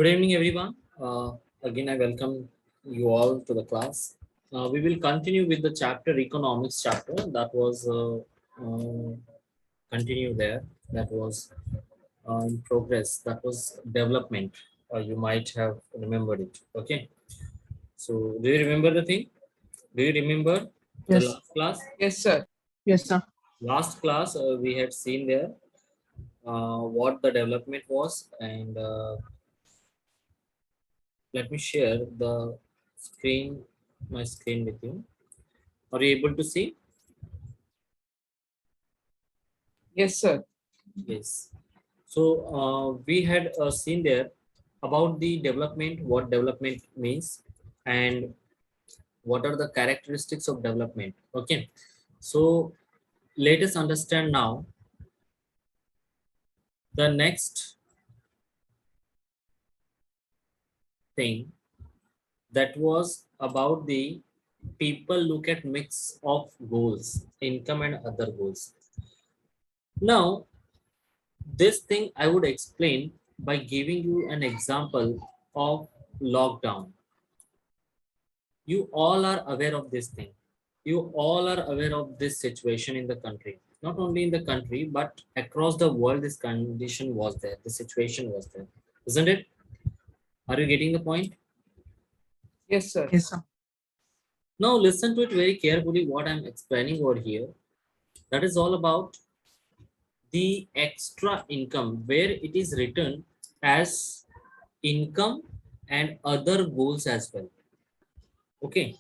Good evening, everyone. Again, I welcome you all to the class. We will continue with the chapter economics chapter that was continue there. That was in progress. That was development. You might have remembered it. Okay. So, do you remember the thing? Do you remember the Yes. last class? Yes, sir. Yes, sir. Last class we had seen there what the development was, and let me share the screen, my screen with you. Are you able to see? Yes, sir. Yes. So we had seen there about the development, what development means, and what are the characteristics of development. Okay. So let us understand now the next thing, that was about the people look at mix of goals, income and other goals. Now, this thing I would explain by giving you an example of lockdown. You all are aware of this thing. You all are aware of this situation in the country. Not only in the country, but across the world, this condition was there. The situation was there. Isn't it? Are you getting the point? Yes, sir. Yes, sir. Now listen to it very carefully what I'm explaining over here. That is all about the extra income, where it is written as income and other goals as well. Okay.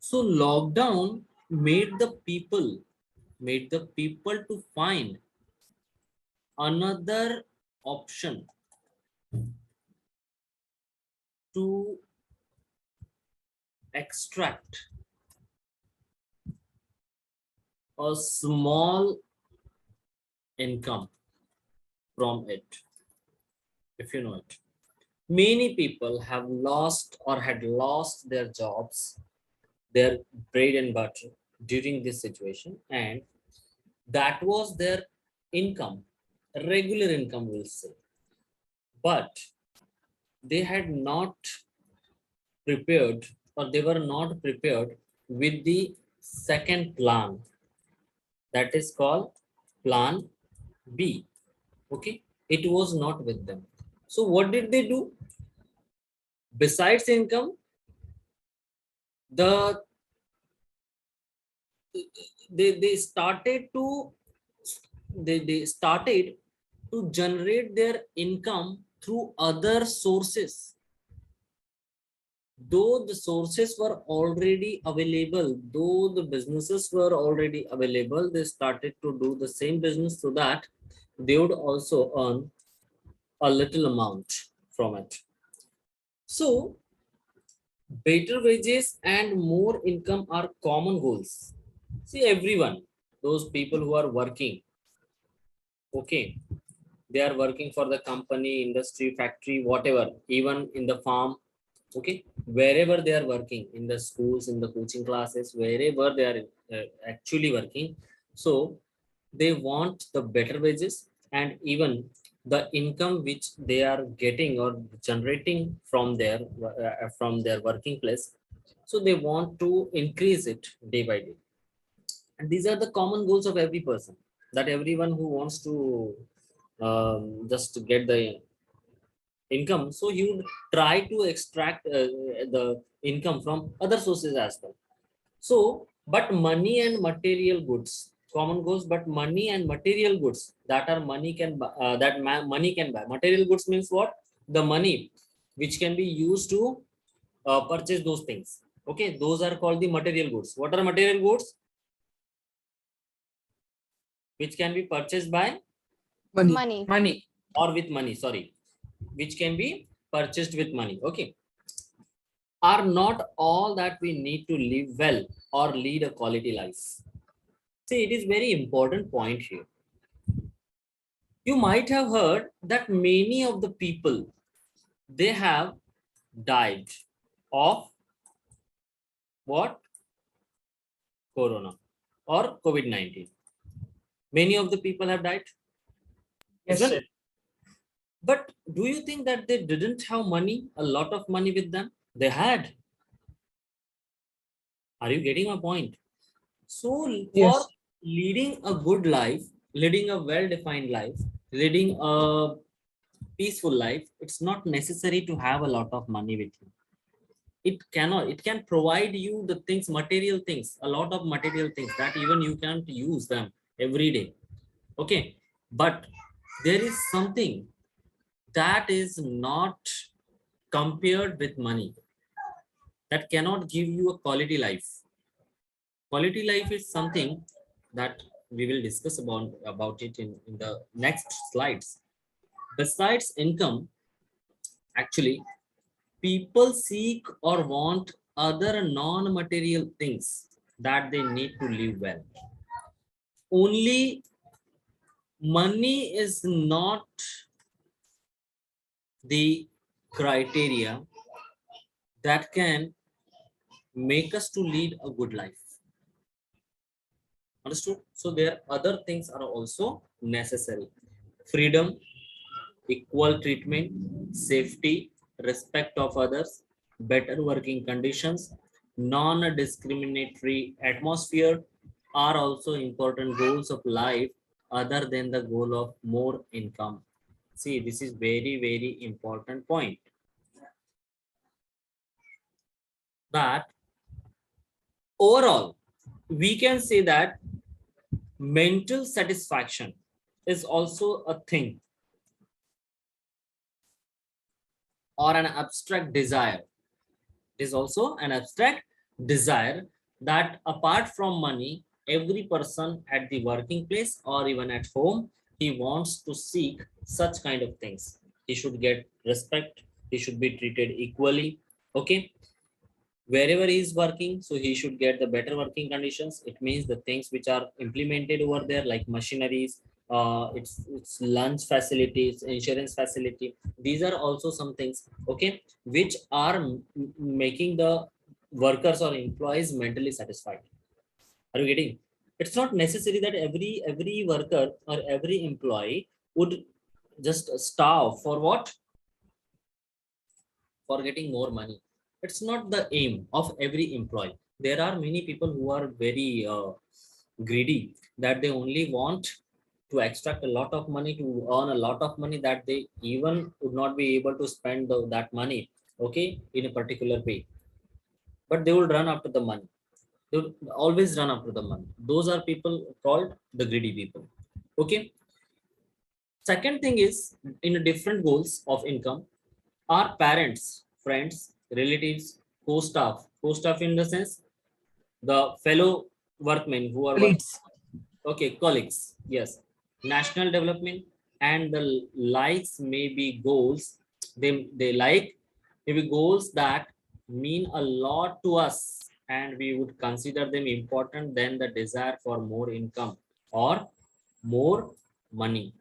So lockdown made the people to find another option to extract a small income from it, if you know it. Many people have lost or had lost their jobs, their bread and butter during this situation, and that was their income, regular income, we'll say. But they had not prepared, or they were not prepared with the second plan, that is called plan B. Okay, it was not with them. So what did they do? Besides income, the they started to they started to generate their income through other sources. Though the sources were already available, though the businesses were already available, they started to do the same business so that they would also earn a little amount from it. So better wages and more income are common goals. See, everyone, those people who are working, okay, they are working for the company, industry, factory, whatever, even in the farm, okay, wherever they are working, in the schools, in the coaching classes, wherever they are actually working. So they want the better wages and even the income which they are getting or generating from their working place. So they want to increase it day by day, and these are the common goals of every person, that everyone who wants to just to get the income, so he would try to extract the income from other sources as well. So but money and material goods, common goals, but money and material goods, that are money can buy, money can buy. Material goods means what? The money which can be used to purchase those things. Okay, those are called the material goods. What are material goods? Which can be purchased by Money. or with money, sorry, which can be purchased with money. Okay, are not all that we need to live well or lead a quality life. See, it is very important point here. You might have heard that many of the people, they have died of what? Corona or COVID-19. Many of the people have died. Yes, Isn't sir. it? But do you think that they didn't have money, a lot of money with them? They had. Are you getting my point? So for Yes. leading a good life, leading a well-defined life, leading a peaceful life, it's not necessary to have a lot of money with you. It can provide you the things, material things, a lot of material things that even you can't use them every day. Okay, but there is something that is not compared with money, that cannot give you a quality life. Quality life is something that we will discuss about it in the next slides. Besides income, actually, people seek or want other non-material things that they need to live well. Only money is not the criteria that can make us to lead a good life. Understood? So there other things are also necessary. Freedom, equal treatment, safety, respect of others, better working conditions, non-discriminatory atmosphere are also important goals of life other than the goal of more income. See, this is very, very important point, that overall, we can say that mental satisfaction is also a thing or an abstract desire. It is also an abstract desire that apart from money, every person at the working place or even at home, he wants to seek such kind of things. He should get respect. He should be treated equally. Okay. Wherever he is working, so he should get the better working conditions. It means the things which are implemented over there, like machineries, it's lunch facilities, insurance facility. These are also some things, okay, which are making the workers or employees mentally satisfied. Are you getting? It's not necessary that every worker or every employee would just starve for what? For getting more money. It's not the aim of every employee. There are many people who are very greedy, that they only want to extract a lot of money, to earn a lot of money, that they even would not be able to spend that money, okay, in a particular way. But they will run after the money. They will always run after the money. Those are people called the greedy people. Okay. Second thing is, in different goals of income, our parents, friends, relatives, co-staff in the sense, the fellow workmen who are working, Colleagues. okay, colleagues, yes, national development, and the likes may be goals, they like maybe goals that mean a lot to us, and we would consider them important than the desire for more income or more money.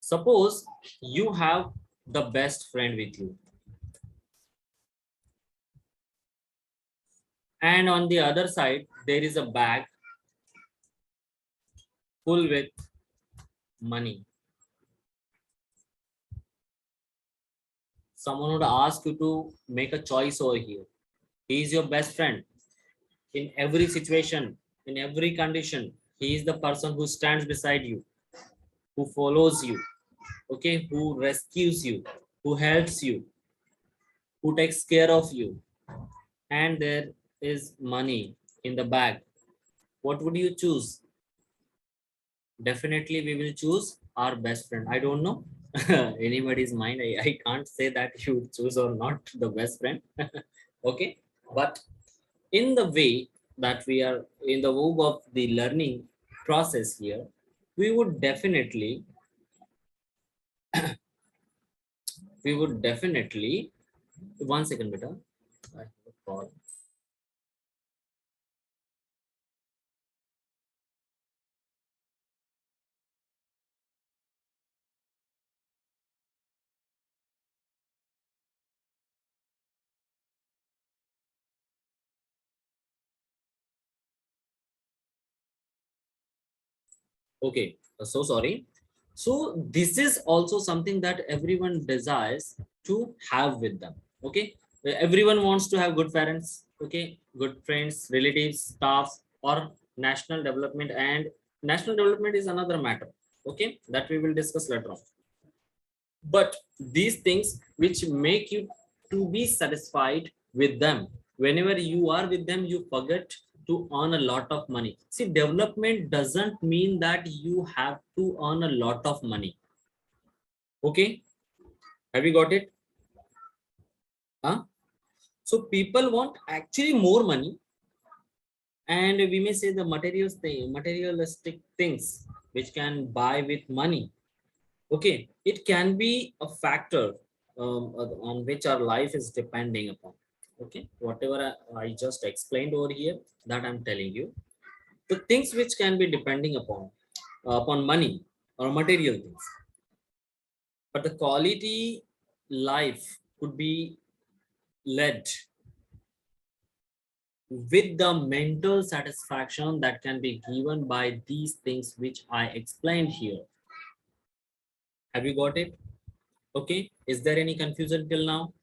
Suppose you have the best friend with you, and on the other side there is a bag full with money. Someone would ask you to make a choice over here. He is your best friend in every situation, in every condition. He is the person who stands beside you, who follows you, okay, who rescues you, who helps you, who takes care of you, and there is money in the bag. What would you choose? Definitely we will choose our best friend. I don't know anybody's mind. I can't say that you choose or not the best friend. Okay, but in the way that we are in the move of the learning process here, we would definitely one second beta, I have a call. Okay, so sorry. So this is also something that everyone desires to have with them. Okay, everyone wants to have good parents, okay, good friends, relatives, staff, or national development. And national development is another matter, okay, that we will discuss later on. But these things which make you to be satisfied with them, whenever you are with them, you forget to earn a lot of money. See, development doesn't mean that you have to earn a lot of money. Okay, have you got it? Huh? So people want actually more money, and we may say the materialistic things which can buy with money. Okay, it can be a factor on which our life is depending upon. Okay, whatever I just explained over here, that I'm telling you, the things which can be depending upon money or material things, but the quality life could be led with the mental satisfaction that can be given by these things which I explained here. Have you got it? Okay, is there any confusion till now?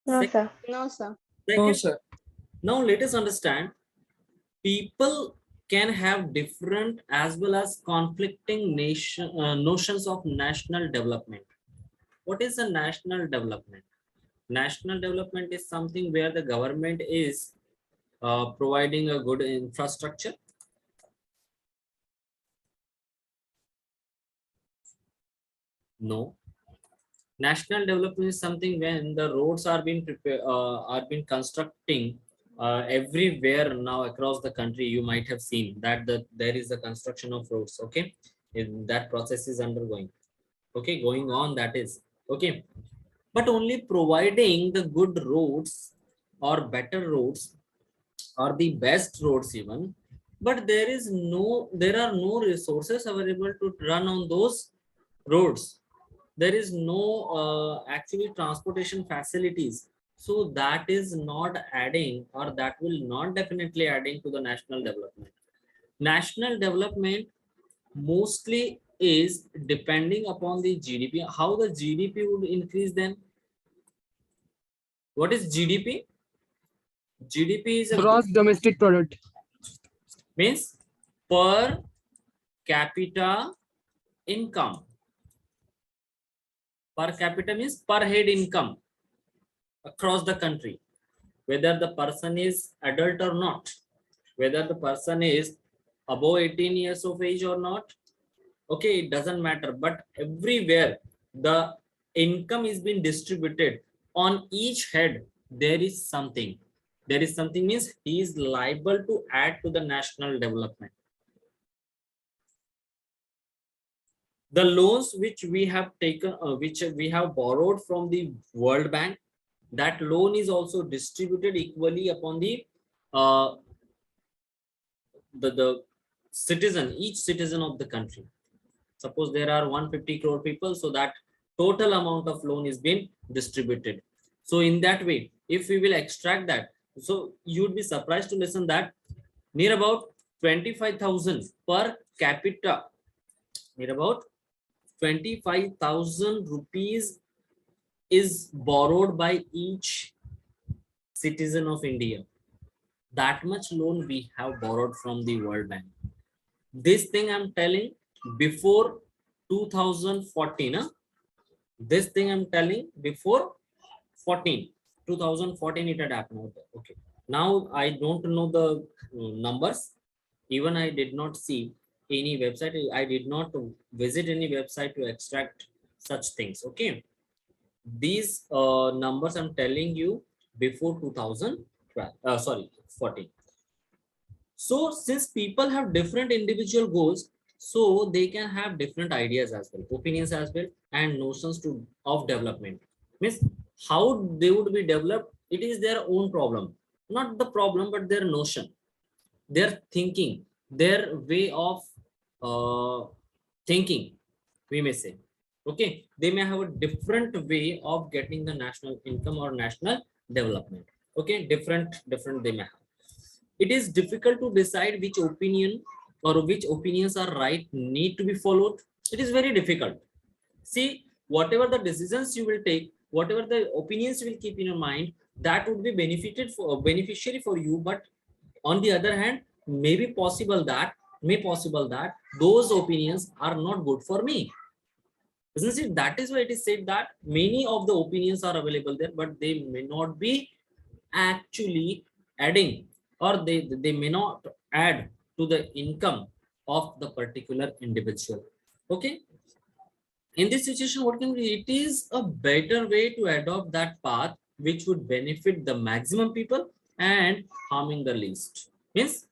No, sir. No, sir. No, sir. Now let us understand, people can have different as well as conflicting notions of national development. What is a national development? National development is something where the government is providing a good infrastructure. No. National development is something when the roads are being prepared, are being constructing everywhere now across the country. You might have seen that there is a construction of roads. Okay, that process is undergoing. Okay, going on, that is okay. But only providing the good roads or better roads or the best roads even, but there are no resources available to run on those roads. There is no actually transportation facilities, so that is not adding, or that will not definitely adding to the national development. National development mostly is depending upon the GDP. How the GDP would increase then? What is GDP? GDP is a Gross domestic product. means per capita income. Per capita means per head income across the country, whether the person is adult or not, whether the person is above 18 years of age or not. Okay, it doesn't matter, but everywhere the income is being distributed on each head. There is something. There is something means he is liable to add to the national development. The loans which we have taken, which we have borrowed from the World Bank, that loan is also distributed equally upon uh, the citizen, each citizen of the country. Suppose there are 150 crore people, so that total amount of loan is being distributed. So in that way, if we will extract that, so you would be surprised to listen that near about 25,000 per capita, near about 25,000 rupees is borrowed by each citizen of India. That much loan we have borrowed from the World Bank. This thing I'm telling before 2014. This thing I'm telling before 2014 it had happened out there. Okay. Now I don't know the numbers. Even I did not see any website. I did not visit any website to extract such things. Okay. These numbers I'm telling you before 2012. Sorry, 14. So since people have different individual goals, so they can have different ideas as well, opinions as well, and notions of development. Means how they would be developed, it is their own problem. Not the problem, but their notion, their thinking, their way of thinking, we may say. Okay, they may have a different way of getting the national income or national development. Okay, different they may have. It is difficult to decide which opinion or which opinions are right need to be followed. It is very difficult. See, whatever the decisions you will take, whatever the opinions you will keep in your mind, that would be beneficiary for you. But on the other hand, may possible that those opinions are not good for me. Isn't it? That is why it is said that many of the opinions are available there, but they may not be actually adding, or they may not add to the income of the particular individual. Okay, in this situation, what can be, it is a better way to adopt that path which would benefit the maximum people and harming the least. Means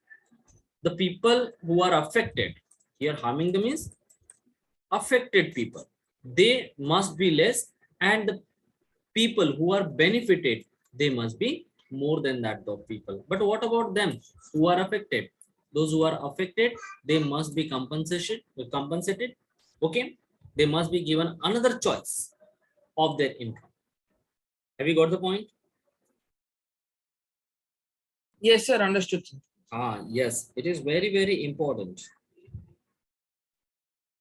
the people who are affected here, harming them means affected people, they must be less, and the people who are benefited, they must be more than that of people. But what about them who are affected? Those who are affected, they must be compensated. Okay, they must be given another choice of their income. Have you got the point? Yes, sir. Understood, sir. Yes, it is very, very important.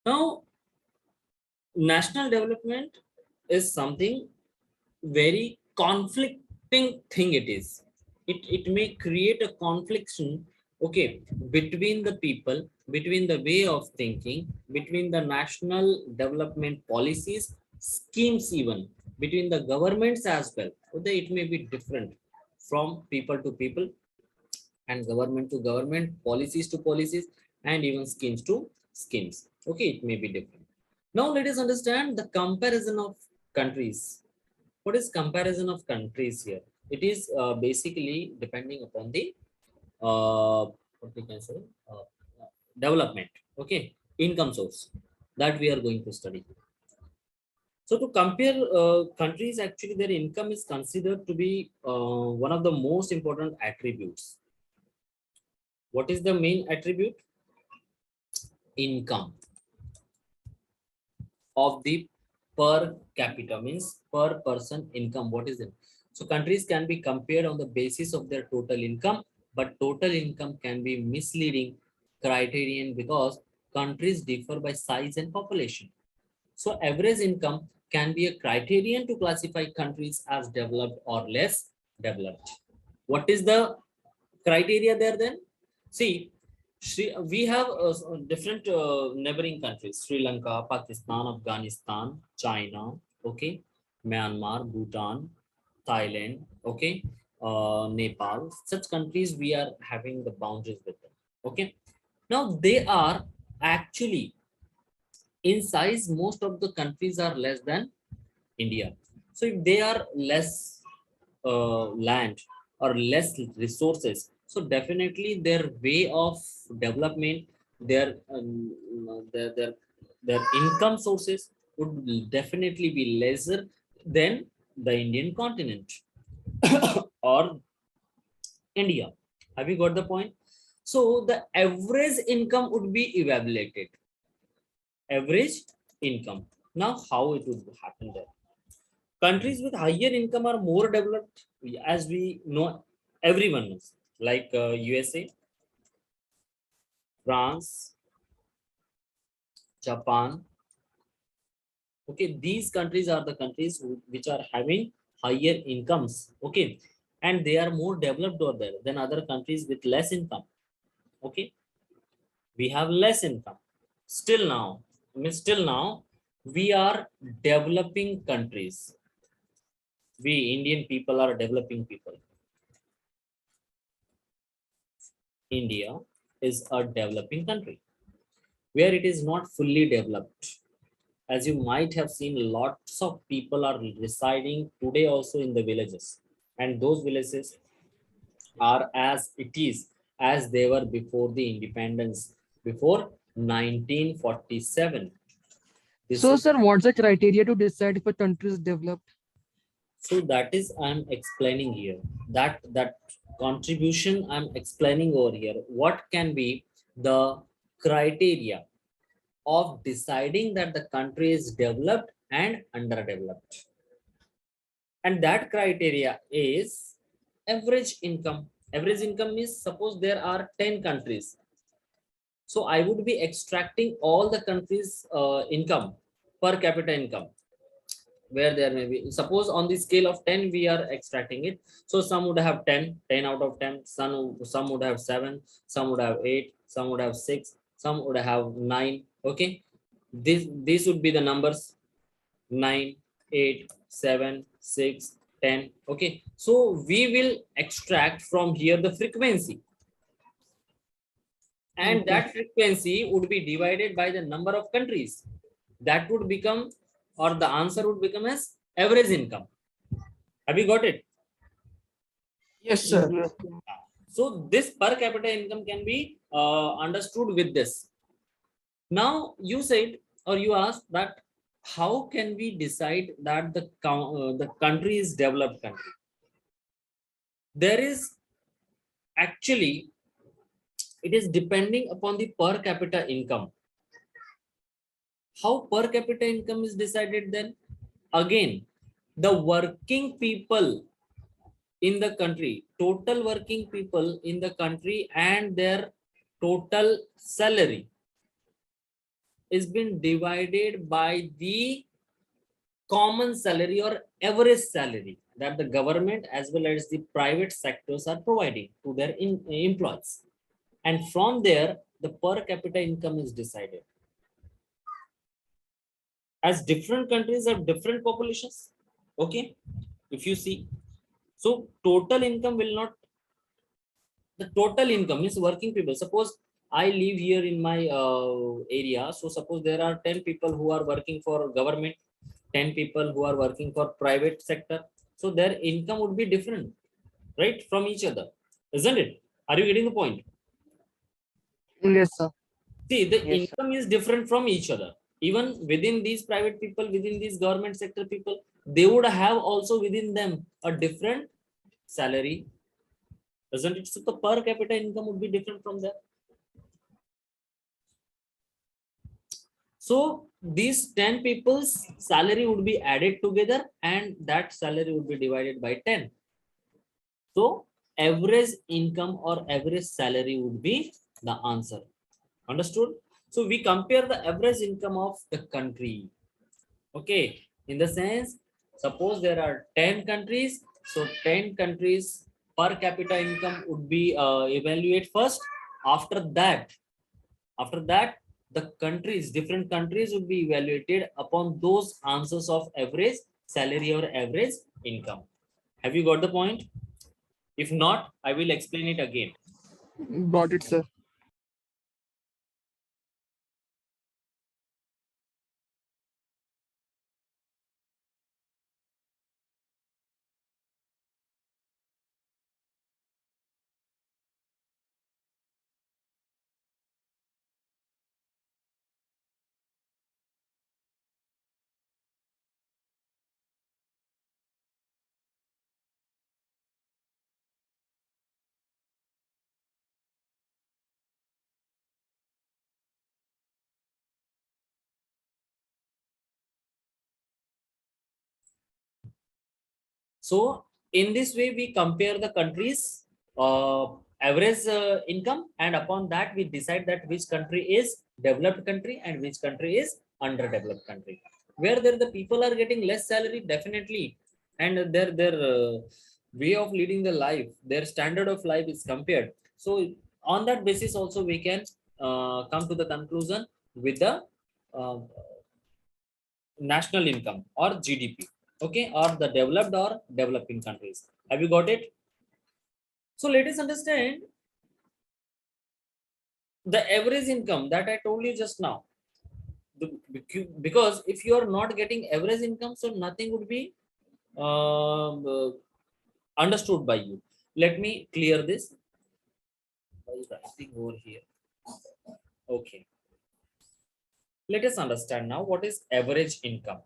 Now, national development is something very conflicting thing. It may create a confliction, okay, between the people, between the way of thinking, between the national development policies, schemes, even between the governments as well. Okay, it may be different from people to people, and government to government, policies to policies, and even schemes to schemes. Okay, it may be different. Now let us understand the comparison of countries. What is comparison of countries here? It is basically depending upon the what we can say, uh, development, okay, income source that we are going to study. So to compare countries, actually their income is considered to be one of the most important attributes. What is the main attribute? Income of the per capita, means per person income. What is it? So countries can be compared on the basis of their total income, but total income can be misleading criterion because countries differ by size and population. So average income can be a criterion to classify countries as developed or less developed. What is the criteria there then? See, we have different neighboring countries: Sri Lanka, Pakistan, Afghanistan, China, okay, Myanmar, Bhutan, Thailand, okay, Nepal. Such countries we are having the boundaries with them. Okay, now they are actually in size, most of the countries are less than India. So if they are less land or less resources, so definitely their way of development, their their income sources would definitely be lesser than the Indian continent or India. Have you got the point? So the average income would be evaluated. Average income. Now how it would happen there? Countries with higher income are more developed, as we know, everyone knows, like USA, France, Japan. Okay, these countries are the countries which are having higher incomes. Okay, and they are more developed over there than other countries with less income. Okay, we have less income. Still now, we are developing countries. We Indian people are developing people. India is a developing country where it is not fully developed. As you might have seen, lots of people are residing today also in the villages, and those villages are as it is as they were before the independence, before 1947. So, sir, what's the criteria to decide if a country is developed? So that is I'm explaining here. That contribution I'm explaining over here. What can be the criteria of deciding that the country is developed and underdeveloped? And that criteria is average income. Average income is, suppose there are 10 countries. So I would be extracting all the countries' income, per capita income, where there may be, suppose on the scale of 10 we are extracting it. So some would have 10 out of 10, some would have 7, some would have 8, some would have 6, some would have 9. Okay, these would be the numbers: 9, 8, 7, 6, 10. Okay, so we will extract from here the frequency, and Okay. that frequency would be divided by the number of countries. That would become, or the answer would become as average income. Have you got it? Yes, sir. Yes. So this per capita income can be understood with this. Now you said, or you asked that how can we decide that the country is developed country? There is actually, it is depending upon the per capita income. How per capita income is decided then? Again, the working people in the country, total working people in the country and their total salary is been divided by the common salary or average salary that the government as well as the private sectors are providing to their employees. And from there, the per capita income is decided. As different countries have different populations. Okay, if you see, so total income will not, the total income is working people. Suppose I live here in my area, so suppose there are 10 people who are working for government, 10 people who are working for private sector, so their income would be different, right, from each other, isn't it? Are you getting the point? Yes, sir. See, the Yes, sir. income is different from each other. Even within these private people, within these government sector people, they would have also within them a different salary, isn't it? So the per capita income would be different from there. So these 10 people's salary would be added together and that salary would be divided by 10. So average income or average salary would be the answer. Understood? So we compare the average income of the country. Okay, in the sense, suppose there are 10 countries, so 10 countries per capita income would be evaluate first. After that, the countries, different countries would be evaluated upon those answers of average salary or average income. Have you got the point? If not, I will explain it again. Got it, sir. So in this way, we compare the countries' average income, and upon that we decide that which country is developed country and which country is underdeveloped country. Where there the people are getting less salary, definitely, and their way of leading the life, their standard of life is compared. So on that basis, also we can come to the conclusion with the uh, national income or GDP, okay, or the developed or developing countries. Have you got it? So let us understand the average income that I told you just now. Because if you are not getting average income, so nothing would be uh, understood by you. Let me clear this. Why is writing over here? Okay. Let us understand now what is average income.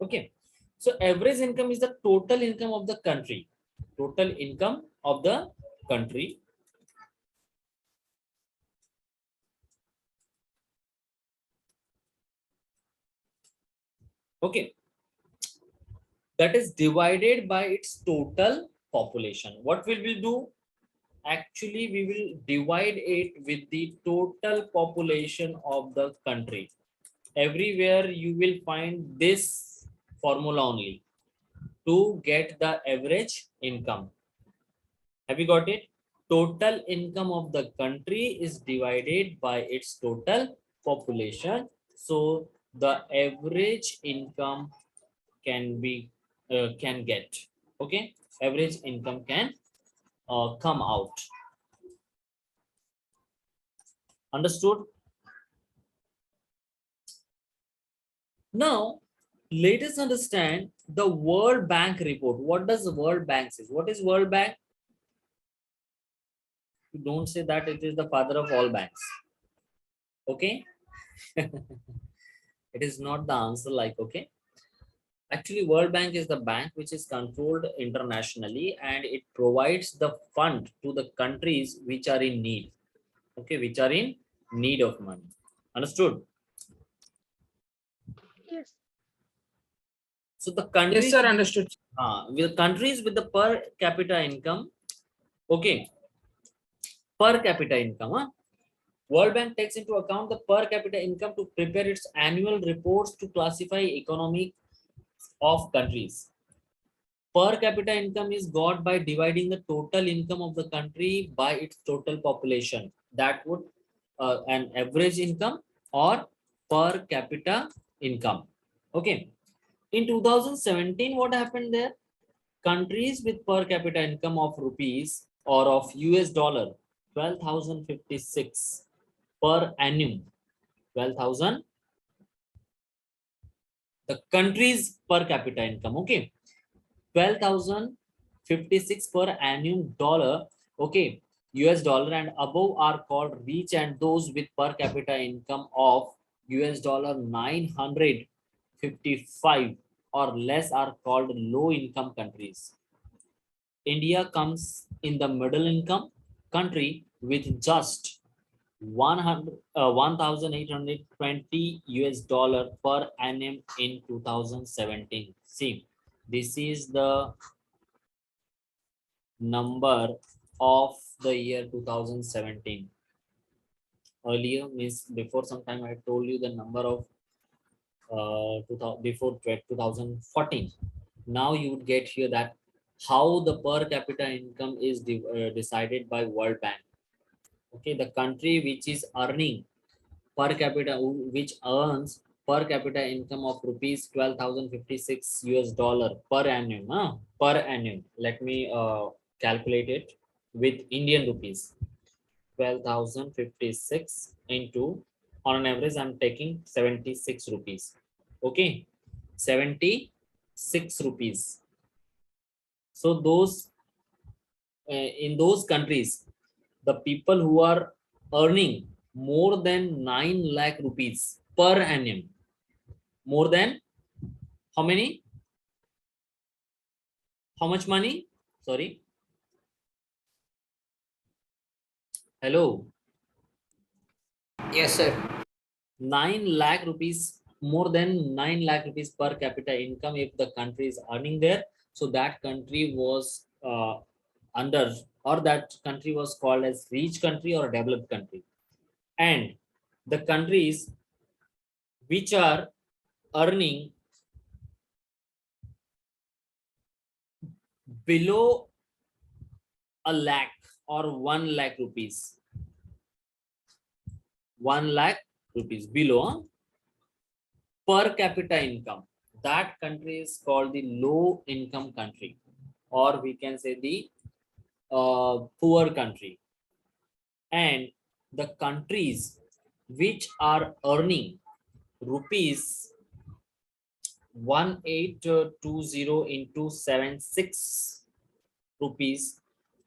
Okay. So average income is the total income of the country. Total income of the country. Okay. that is divided by its total population. What will we do? Actually, we will divide it with the total population of the country. Everywhere you will find this formula only to get the average income. Have you got it? Total income of the country is divided by its total population. So the average income can be can get, okay, average income can come out. Understood? Now let us understand the World Bank report. What does the World Bank say? What is World Bank? You don't say that it is the father of all banks, okay. It is not the answer, like, okay. Actually, World Bank is the bank which is controlled internationally, and it provides the fund to the countries which are in need, okay, which are in need of money. Understood? Yes. So the Yes, countries, sir. Understood. with countries with the per capita income, okay, per capita income, World Bank takes into account the per capita income to prepare its annual reports to classify economic of countries. Per capita income is got by dividing the total income of the country by its total population. That would an average income or per capita income. Okay. In 2017, what happened there? Countries with per capita income of rupees or of US dollar 12,056 per annum. 12,000, the country's per capita income, okay, 12,056 per annum dollar, okay, US dollar and above are called rich, and those with per capita income of US dollar 955 or less are called low income countries. India comes in the middle income country with just 1,820 US dollar per annum in 2017. See, this is the number of the year 2017. Earlier, means before some time, I told you the number of before 2014. Now you would get here that how the per capita income is decided by World Bank. Okay, the country which is earning per capita, which earns per capita income of rupees 12,056 US dollar per annum, per annum. Let me calculate it with Indian rupees. 12,056 into, on an average, I'm taking 76 rupees. Okay, 76 rupees. So those in those countries, the people who are earning more than 9 lakh rupees per annum, more than how many? How much money? Sorry. Hello. Yes, sir. 9 lakh rupees, more than 9 lakh rupees per capita income if the country is earning there. So that country was under, or that country was called as rich country or developed country. And the countries which are earning below a lakh or 1 lakh rupees, 1 lakh rupees below per capita income, that country is called the low income country, or we can say the poor country. And the countries which are earning rupees 1820 into 76 rupees,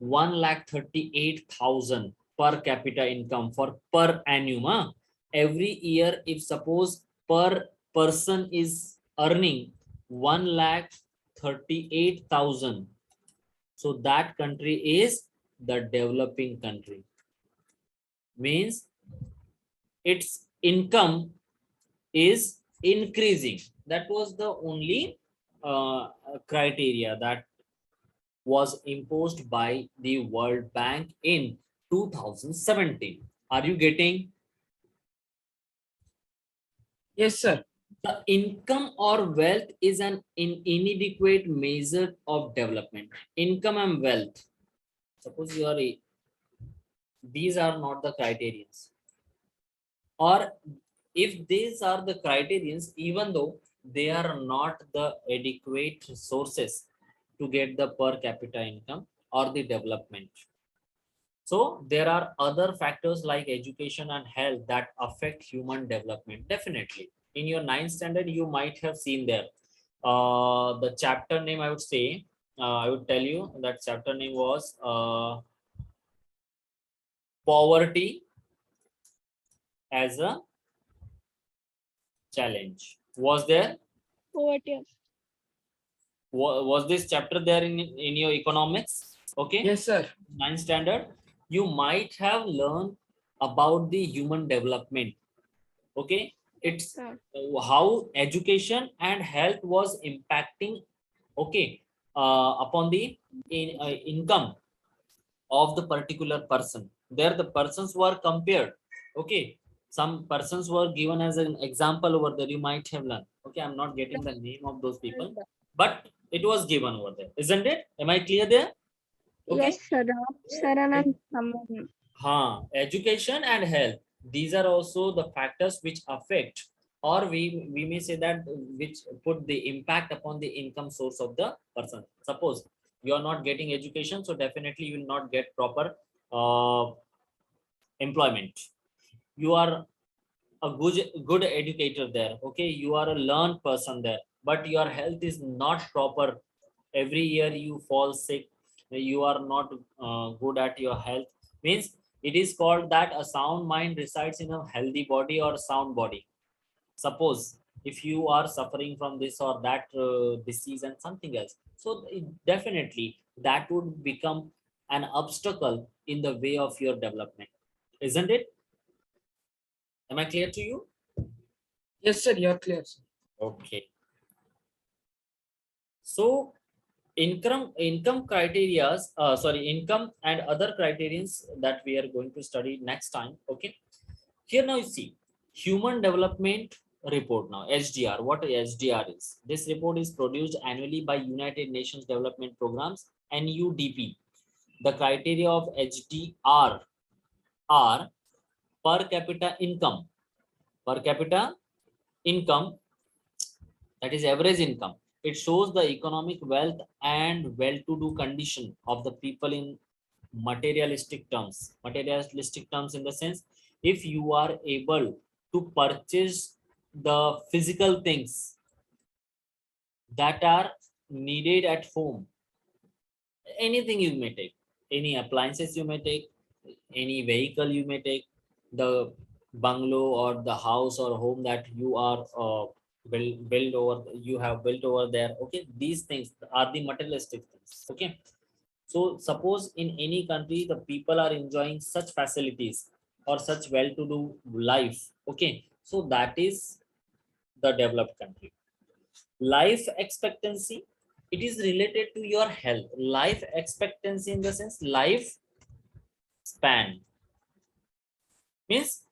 1,38,000 per capita income for per annum. Every year, if suppose per person is earning 1,38,000, so that country is the developing country. Means its income is increasing. That was the only criteria that was imposed by the World Bank in 2017. Are you getting? Yes, sir. The income or wealth is an inadequate measure of development. Income and wealth. Suppose you are these are not the criterions. Or if these are the criterions, even though they are not the adequate sources to get the per capita income or the development. So there are other factors like education and health that affect human development. Definitely. In your ninth standard, you might have seen there. The chapter name, I would say, I would tell you that chapter name was poverty as a challenge. Was there? Poverty. Was this chapter there in your economics? Okay. Yes, sir. Ninth standard, you might have learned about the human development. Okay, it's how education and health was impacting, okay, upon the income of the particular person. There the persons were compared. Okay, some persons were given as an example over there, you might have learned. Okay, I'm not getting the name of those people, but it was given over there, isn't it? Am I clear there? Okay. Yes, sir. Saranand someone. Education and health, these are also the factors which affect, or we may say that which put the impact upon the income source of the person. Suppose you are not getting education, so definitely you will not get proper employment. You are a good educator there, okay, you are a learned person there, but your health is not proper. Every year you fall sick, you are not good at your health, means it is called that a sound mind resides in a healthy body or sound body. Suppose if you are suffering from this or that disease and something else, so definitely that would become an obstacle in the way of your development, isn't it? Am I clear to you? Yes, sir. You're clear, sir. Okay. So income criteria, income and other criterions that we are going to study next time. Okay. Here now you see human development report now, HDR. What HDR is? This report is produced annually by United Nations Development Programs, NUDP. The criteria of HDR are per capita income. Per capita income, that is average income. It shows the economic wealth and well-to-do condition of the people in materialistic terms. Materialistic terms in the sense, if you are able to purchase the physical things that are needed at home, anything you may take, any appliances you may take, any vehicle you may take, the bungalow or the house or home that you are build over, you have built over there. Okay, these things are the materialistic things. Okay, so suppose in any country the people are enjoying such facilities or such well-to-do life. Okay, so that is the developed country. Life expectancy, it is related to your health. Life expectancy in the sense life span, means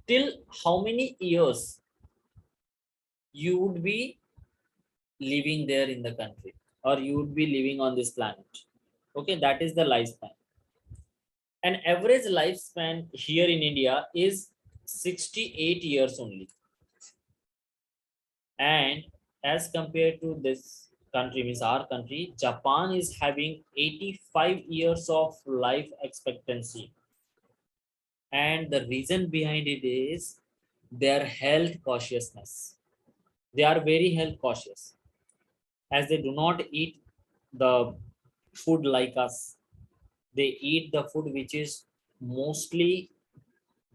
till how many years you would be living there in the country, or you would be living on this planet. Okay, that is the lifespan. An average lifespan here in India is 68 years only, and as compared to this country, means our country, Japan is having 85 years of life expectancy. And the reason behind it is their health cautiousness. They are very health cautious, as they do not eat the food like us. They eat the food which is mostly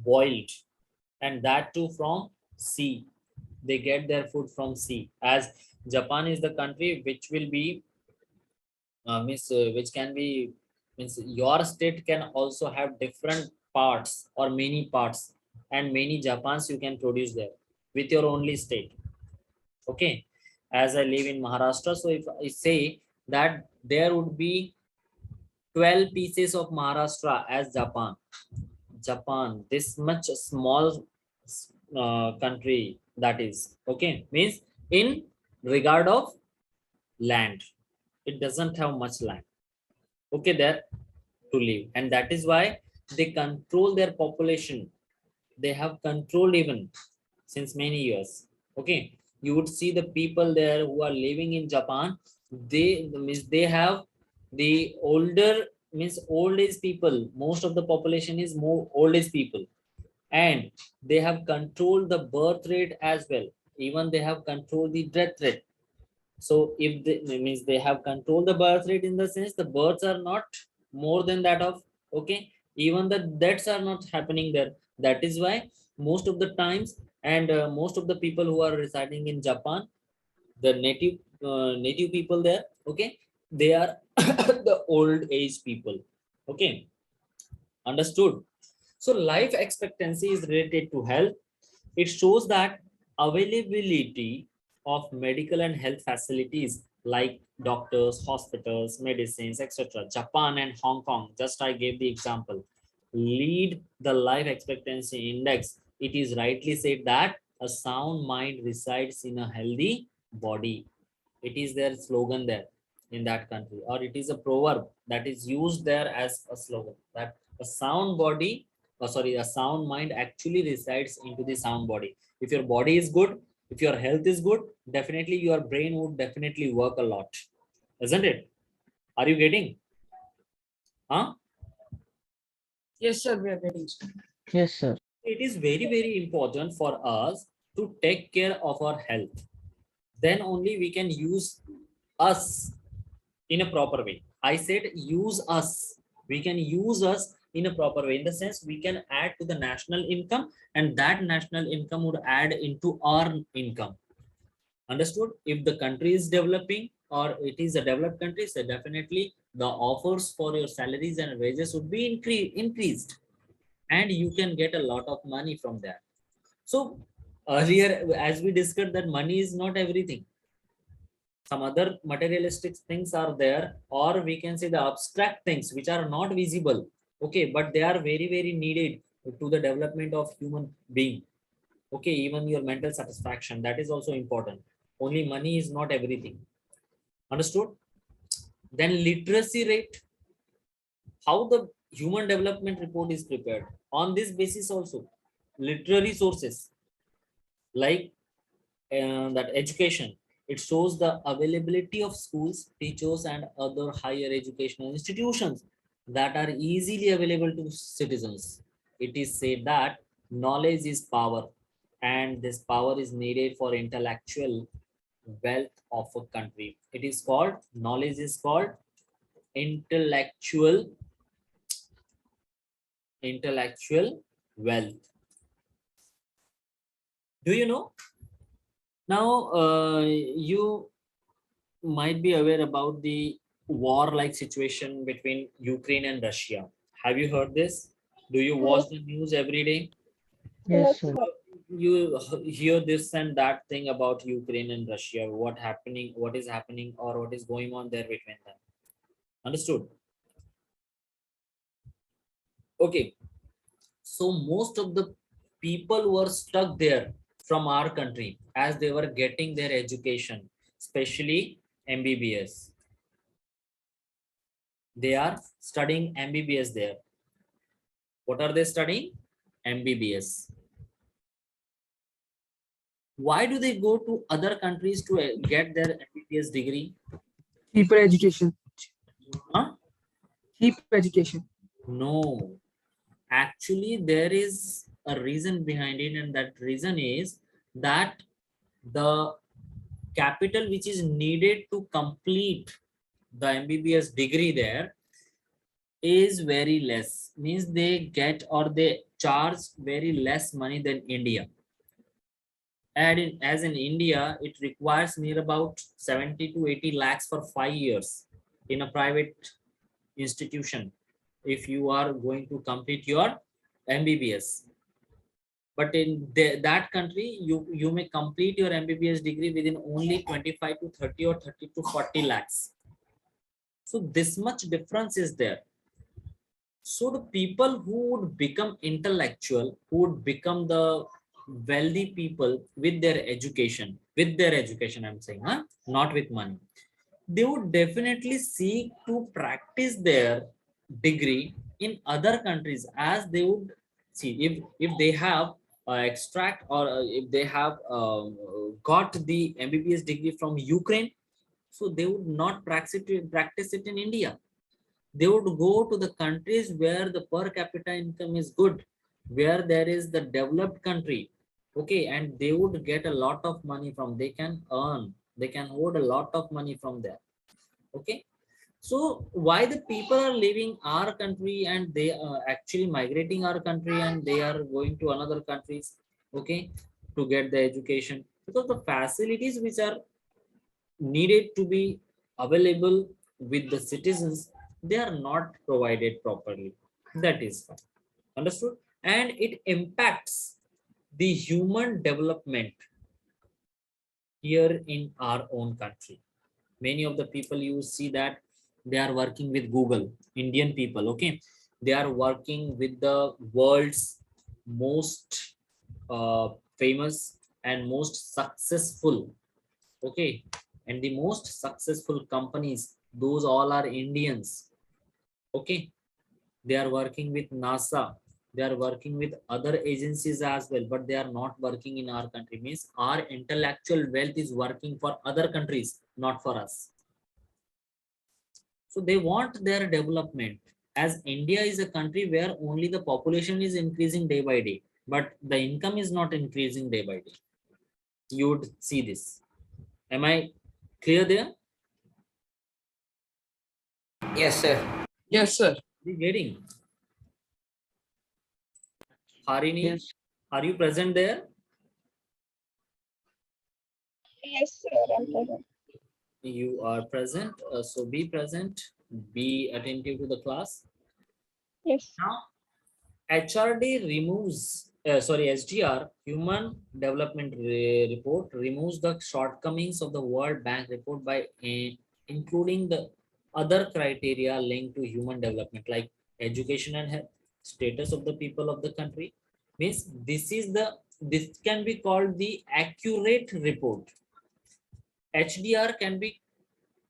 boiled, and that too from sea. They get their food from sea, as Japan is the country which will be which can be, means your state can also have different parts or many parts, and many Japans you can produce there with your only state. Okay, As I live in Maharashtra, so if I say that there would be 12 pieces of Maharashtra as Japan, this much small country that is, okay, means in regard of land, it doesn't have much land, okay, there to live, and that is why they control their population. They have controlled even since many years. Okay, you would see the people there who are living in Japan. They means they have the older means old age people. Most of the population is more old age people, and they have controlled the birth rate as well. Even they have controlled the death rate. So if they means they have controlled the birth rate in the sense the births are not more than that of, okay, even the deaths are not happening there. That is why most of the times, and most of the people who are residing in Japan, the native people there, okay, they are the old age people. Okay, understood. So life expectancy is related to health. It shows that availability of medical and health facilities like doctors, hospitals, medicines, etc. Japan and Hong Kong, just I gave the example, lead the life expectancy index. It is rightly said that a sound mind resides in a healthy body. It is their slogan there in that country, or it is a proverb that is used there as a slogan that a sound body, a sound mind actually resides into the sound body. If your body is good, if your health is good, definitely your brain would definitely work a lot, isn't it? Are you getting? Huh? Yes, sir. We are getting, sir. Yes, sir. It is very, very important for us to take care of our health. Then only we can use us in a proper way. I said use us. We can use us in a proper way. In the sense, we can add to the national income, and that national income would add into our income. Understood? If the country is developing or it is a developed country, so definitely the offers for your salaries and wages would be increased, and you can get a lot of money from that. So earlier, as we discussed, that money is not everything. Some other materialistic things are there, or we can say the abstract things which are not visible, okay, but they are very, very needed to the development of human being. Okay, even your mental satisfaction, that is also important. Only money is not everything. Understood? Then literacy rate, how the human development report is prepared on this basis also. Literary sources like that education, it shows the availability of schools, teachers, and other higher educational institutions that are easily available to citizens. It is said that knowledge is power, and this power is needed for intellectual wealth of a country. It is called, knowledge is called intellectual wealth. Do you know? Now, you might be aware about the war-like situation between Ukraine and Russia. Have you heard this? Do you watch the news every day? Yes, sir. You hear this and that thing about Ukraine and Russia, what is happening, or what is going on there between them. Understood? Okay. So most of the people were stuck there from our country as they were getting their education, especially MBBS. They are studying MBBS there. What are they studying? MBBS. Why do they go to other countries to get their MBBS degree? Cheaper education. Huh? Cheap education. No. Actually, there is a reason behind it, and that reason is that the capital which is needed to complete the MBBS degree there is very less. Means they get or they charge very less money than India. And as in India, it requires near about 70 to 80 lakhs for 5 years in a private institution if you are going to complete your MBBS. But in that country, you may complete your MBBS degree within only 25 to 30 or 30 to 40 lakhs. So this much difference is there. So the people who would become intellectual, who would become the wealthy people with their education, I'm saying, not with money, they would definitely seek to practice their degree in other countries, as they would see if they have extract or if they have got the MBBS degree from Ukraine, so they would not practice it in India. They would go to the countries where the per capita income is good, where there is the developed country, okay, and they would get a lot of money from, they can hold a lot of money from there, okay. So why the people are leaving our country and they are actually migrating our country and they are going to another countries, okay, to get the education? Because the facilities which are needed to be available with the citizens, they are not provided properly. That is fine. Understood? And it impacts the human development here in our own country. Many of the people, you see that they are working with Google, Indian people, okay, they are working with the world's most famous and most successful, okay, and the most successful companies, those all are Indians, okay. They are working with NASA, they are working with other agencies as well, but they are not working in our country. Means our intellectual wealth is working for other countries, not for us. So they want their development, as India is a country where only the population is increasing day by day, but the income is not increasing day by day. You would see this. Am I clear there? Yes, sir. Yes, sir. Are you getting? Harini, Yes. are you present there? Yes, sir. I'm present. You are present, so be present, be attentive to the class. Yes. Now, HRD removes, HDR, Human Development Report, removes the shortcomings of the World Bank report by including the other criteria linked to human development, like education and health, status of the people of the country. Means this can be called the accurate report. HDR can be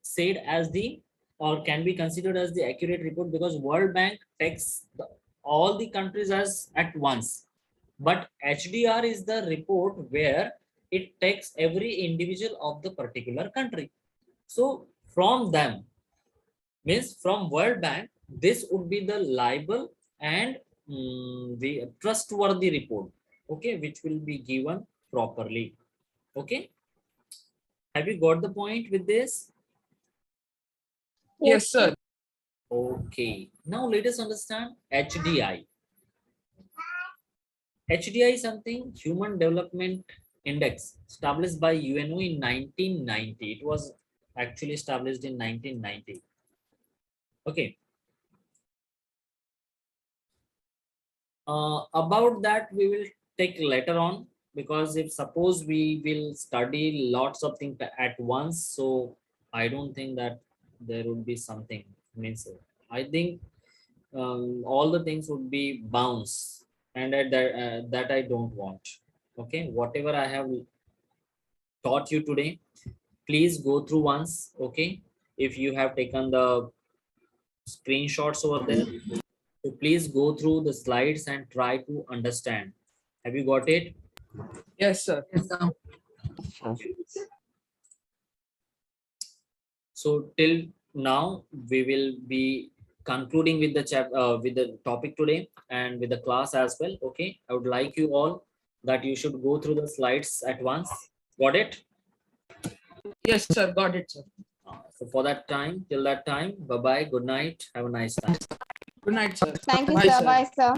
said as the, or can be considered as the accurate report, because World Bank takes all the countries as at once, but HDR is the report where it takes every individual of the particular country. So from them, means from World Bank, this would be the liable and the trustworthy report, okay, which will be given properly, okay. Have you got the point with this? Yes, sir. Okay, now let us understand HDI. HDI is something, Human Development Index, established by UNO in 1990. It was actually established in 1990. Okay. About that we will take later on, because if suppose we will study lots of things at once, so I don't think that there would be something, means I think all the things would be bounce, and at that I don't want. Okay, whatever I have taught you today, please go through once, okay. If you have taken the screenshots over there, so please go through the slides and try to understand. Have you got it? Yes, sir. So till now we will be concluding with the with the topic today and with the class as well, okay. I would like you all that you should go through the slides at once. Got it? Yes, sir. Got it, sir. So for that time, till that time, bye bye, good night, have a nice time. Good night, sir. Thank you, Bye, sir. sir. Bye, sir.